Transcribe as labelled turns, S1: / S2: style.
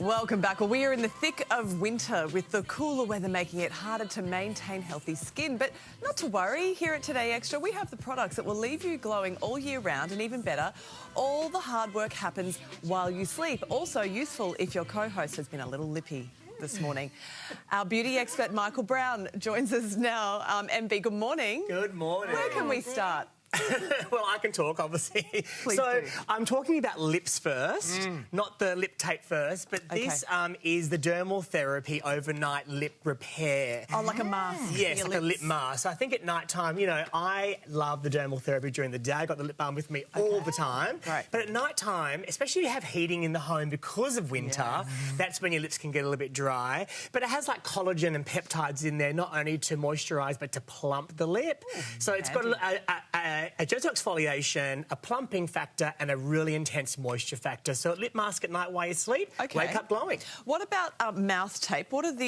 S1: Welcome back. Well, we are in the thick of winter with the cooler weather making it harder to maintain healthy skin. But not to worry, here at Today Extra, we have the products that will leave you glowing all year round, and even better, all the hard work happens while you sleep. Also useful if your co-host has been a little lippy this morning. Our beauty expert, Michael Brown, joins us now. MB, good morning.
S2: Good morning.
S1: Where can we start?
S2: Well, I can talk, obviously.
S1: Please
S2: so
S1: do.
S2: I'm talking about lips first, not the lip tape first, but this is the Dermal Therapy overnight lip repair.
S1: Oh, like a mask.
S2: Yes, like a lip mask. So I think at night time, you know, I love the Dermal Therapy during the day. I got the lip balm with me all the time.
S1: Right.
S2: But at night time, especially if you have heating in the home because of winter, that's when your lips can get a little bit dry. But it has like collagen and peptides in there, not only to moisturise but to plump the lip. So it's got a gentle exfoliation, a plumping factor and a really intense moisture factor. So lip mask at night while you sleep, wake up glowing.
S1: What about mouth tape? What are the